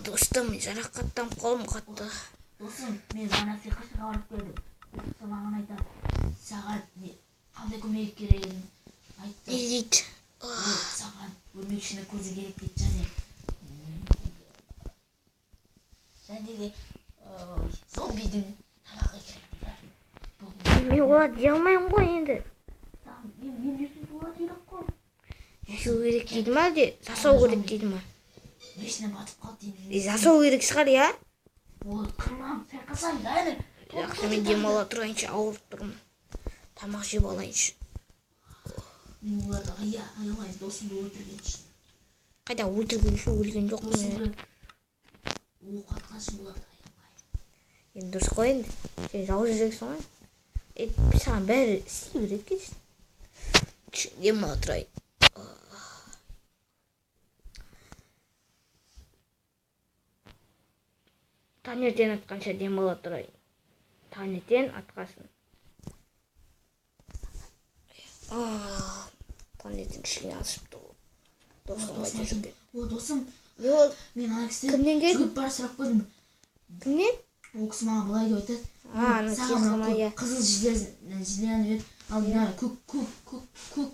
достым, жарақаттанып қолым қатты. Досым, мен ана сиқыршыға барып келдім. Досым маған айтады, саған қандай көмек керегін айтты. Не дейді? Саған өрмекшінің көзі керек дейді және де зомбидің тамағы керек дейді. Мен оларды жей алмаймын ғой енді. Мен жейтін болады керек қой. Жеу керек дейді ма әлде жасау керек дейді ма? Мешіне батып қалды дейді. Жасау керек шығар, иә? Ол қырмам сайқасаң да әлі. Жақсы, мен демала тұрайыншы, ауырып тұрмын. Тамақ жеп алайыншы. Мен оларды аямайын, досымды өлтірген үшін. Қайда өлтірген үшін өлген жоқ мен. Досымды оқ атқан үшін оларды аямайын. Енді дұрыс қой енді. Сен жау жүрексің ғой. Саған бәрі істей береді кетсін. Демала тұрайын. Таңертең атқанша демала тұрайын. Таңертең атқасын. Таңертең кішкене асып тұр. Досым қайда жүрген? О, досым, мен ана кісіден Кімнен келдің? жүгіп бара сұрақ қойдым. Кімнен? Ол кісі маған былай деп айтады. Саған қызыл жилені бер, ал мына көк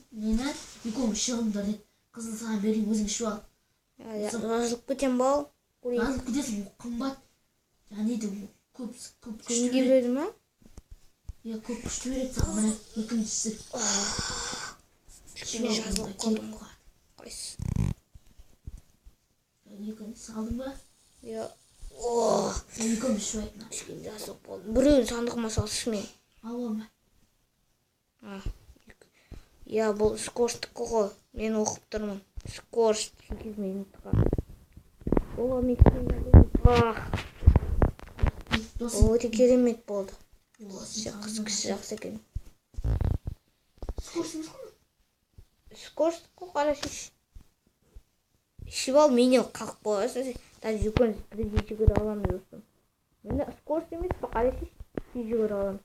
нені екеуің шығыңдар деді. Қызыл саған берейін, өзің ішіп ал. Жазылып кетем ба ол? Жазылып кетесің, қымбат. Нейді көп күшті Күнге берді ма? Иә, көп күшті береді саған, мына екіншісі. Кішкене жазылып қалдым ғой. Қайсы? Екіншісі алдың ба? Иә. Екінші ішіп айтына. Кішкене жазылып қалдым. Біреуін сандығыма салшы мен. Ал болма. Иә, бұл скорстікі ғой. Мен оқып тұрмын. Скорст 8 минутқа. Оға мектебіне өте керемет болды. Қыз кісі жақсы екен. Скорст қой, қара шеш. Ішіп ал, менен қалып қоясың. Даже жүкін бірге жүгір аламын достым. Мені скорст емес па, қара шеш. Жүгір аламын.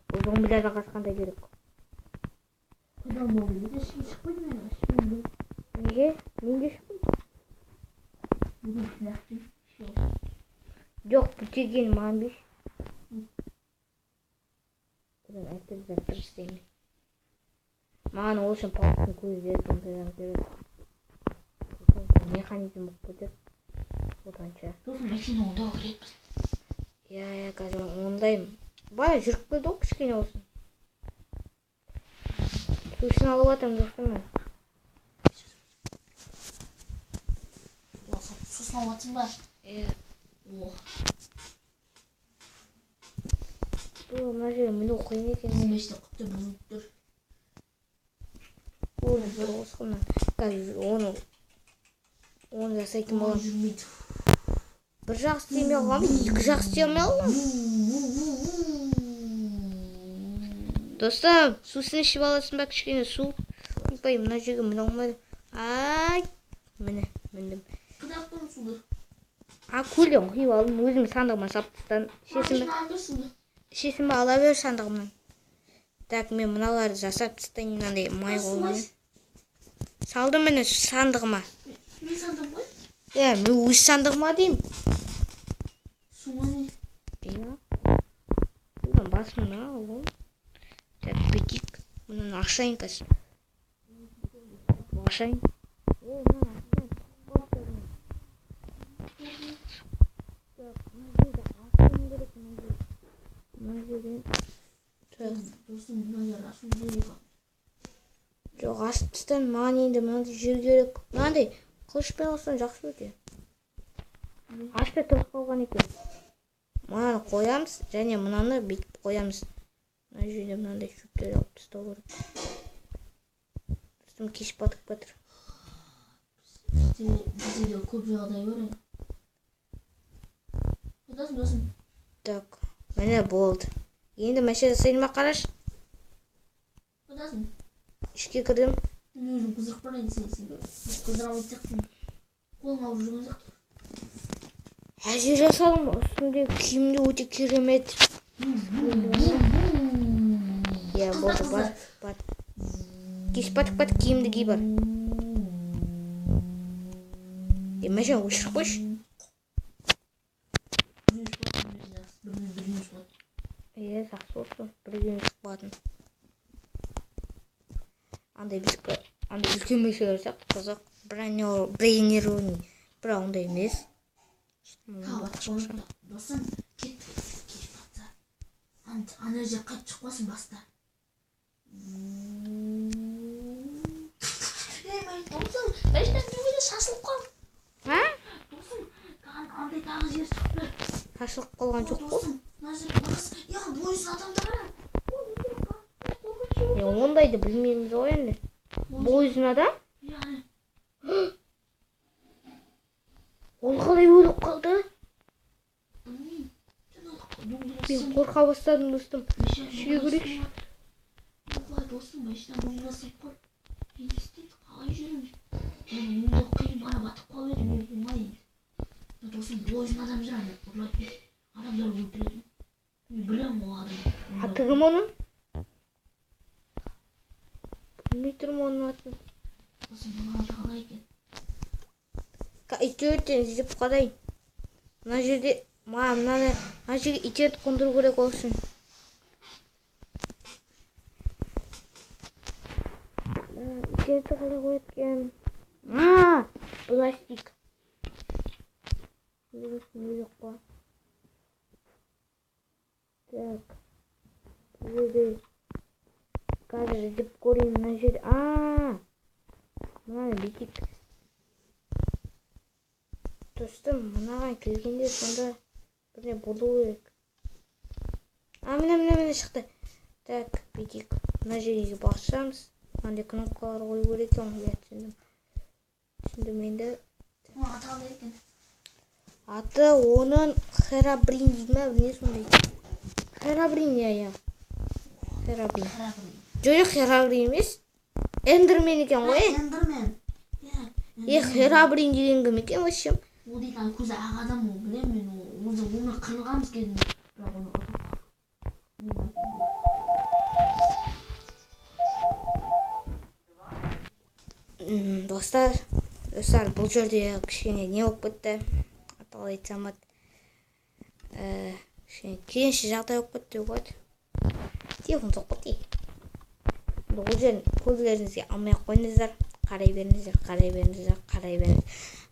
Бұл зомбилерден қашқандай керек. Қайдан болды? Ешкім шықпайды мен ашпаймын. Неге? Менге шықпайды? Жоқ, бүтеген маған беш. Айтып жатыр істеймін. Маған ол үшін палықтың көздері томпайдан керек. Механизм болып кетеді. Оданша. Сосын мәшине ондау керекпіз. Иә, қазір ондаймын. Бара жүріп келді ғой кішкене olsun. Сусын алып атам достым мен. Сусын алып атсың ба? Иә. Бұл мына жерге міне қойын екен. Немеште құтты бұзылып тұр. Оны бір осқыннан. Қазір оны жасайтын боламын. Жүрмейді. Bir жақ істемей қаламын, екі жақ істемей қаламын. Достым, сусын ішіп аласың ба, кішкене су? Ойпай, мына жерге міне алмайды. Ай, міндім. Қыдап тұрын суды. Көлден құйып алдым, өзім сандығыма сап тастадым. Ішесің бе, ала бер сандығымнан. Так, мен мыналарды жасап тастайын, мынандай май қолмен. Салдым мені сандығыма. Мен сандығым ғой? Иә, мен өз сандығыма деймін. Сума не? Иә. Басымна алғым. Так, бетик. Мұнын ашайын қазір. Ашайын. Жоқ, асып тастан маған енді мынандай жер керек. Мынандай қылышпен алсаң жақсы өте. Ашпай тұрып қалған екен. Мынаны қоямыз, және мынаны бүйтіп қоямыз. Мына жерде мынандай шөптер алып тастау керек. Достым кеш батып жатыр. Бізде де көп жағдай бар. Қайдасың досым? Так, міне болды. Енді мәше жасайын ба, қараш? Қайдасың? Ішке кірдім. Мен өзім қыздырып барайын сен. Қыздыра алып сияқтысың. Қолың алып жүрген сияқты. Әже жасадым, үстінде киімді өте керемет. Иә, болды, бат. Спать киімді ки бар. Машина өшіріп қойшы. Жақсы болсын. Бірден өшіп қалатын. Андай үлкен машина болсақ, қызық. Бронированный. Бірақ ондай емес. Досым, кетіп батса. Ана жер қайтып шықпасын баста. Досым, мәжден түгелі шашылып қал. Досым, андай тағы жер шықты. Шашылып қалған жоқ қой. Досым, бойсын адамда қара. Ондайды білмейміз ғой енді. Бойсын адам? Ол қалай өліп қалды? Мен қорқа бастадым достым. Шүйе көрекші. Достым, машина болмасын қой. Мен істейді, қалай жүреміз? Мен қиын бара батып қал едім, оңай. Достым, бойсын адам жүр, адамдар өлтіреді. Мен білем ол адам. Аты кім оның? Білмей тұрмын оның атын. Достым, мына қалай екен? Итөттен іздеп қалайын. Мына жерде итет қондыру керек ол үшін. Итетті қалай қояткен? Пластик. Жоқ па. Так. Қазір іздеп көрейін мына жерде. Мынаны бетик. Достым, мынаған келгенде сонда бірне болу керек. Міне шықты. Так, бетик. Мына жерге басамыз. Мынандай кнопкалар қою керек екен. Түсіндім енді. Аты қалай екен? Аты оның Херабрин дейді ме? Не сондай? Херабрин, я. Херабрин. Жоқ, Херабрин емес. Эндермен екен ғой. Эндермен. Херабрин деген кім екен вообще? Ол дейтін көзі ақ адам ол, білем мен оны қырылғамыз келдім. Бірақ оны Достар, бұл жерде кішкене не болып кетті? Аталай айтсам кешенші жағдай болып кетті ғой. Телефон соқпы дейік. Бұл жерін көзлеріңізге алмай қойыңыздар. Қарай беріңіздер.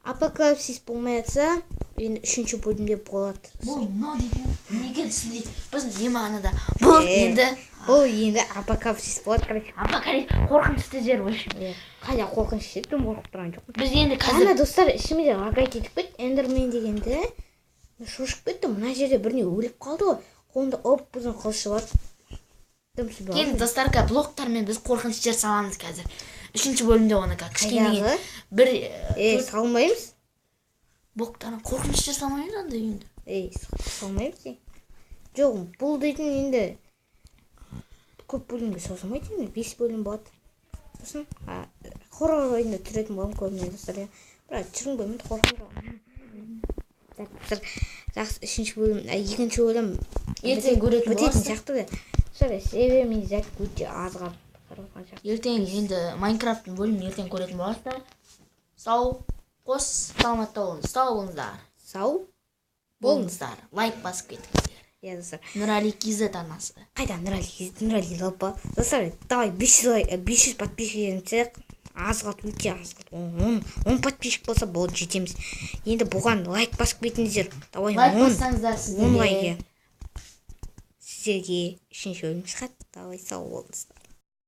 Апокалипсис болмайатса, енді 3-ші бөлімде болады. Бұл мынау дейтін, неге түсіндейді? Біздің не мағынада? Бұл енді апокалипсис болады. Апокалипсис қорқынышты жер ғой. Қайда қорқынышты жер, қорқып тұрған жоқ. Біз енді қазір... Достар, ішімізде лагайт етіп кетті. Эндермен дегенде шошып кетті. Мына жерде біріне өліп қалды ғой. Қолында бұзын қылышы бар. Енді достарға блоктармен біз қорқынышты жер саламыз қазір. 3-ші бөлімде оны кішкене бір салмаймыз. Блоктарын қорқынышты жер салмаймыз андай енді. Салмаймыз. Жоқ, бұл дейтін енді көп бөлімге созылмайды енді, 5 бөлім болады. Сосын хоррор ойында түретін болам көбіне достар. Бірақ шырын бөлімді қорқын жоқ. Жақсы, 2-ші бөлім ертең көретін боласыз. Себебі зәт өте азға ертең енді Майнкрафттың бөлімін ертең көретін боласыздар. Сау, қос, саламатта болыңыз. Сау болыңыздар. Сау болыңыздар. Лайк басып кетіңіздер. Достар. Нұрали Кизет анасы. Қайда Нұрали лапа? Достар, давай 500 подписчик азға өте азға. 10 подписчик болса болды, жетеміз. Енді бұған лайк басып кетіңіздер. Лайк бассаңыздар сіздерге. Сіздерге 3-ші бөлім шығады. Давай сау болыңыздар.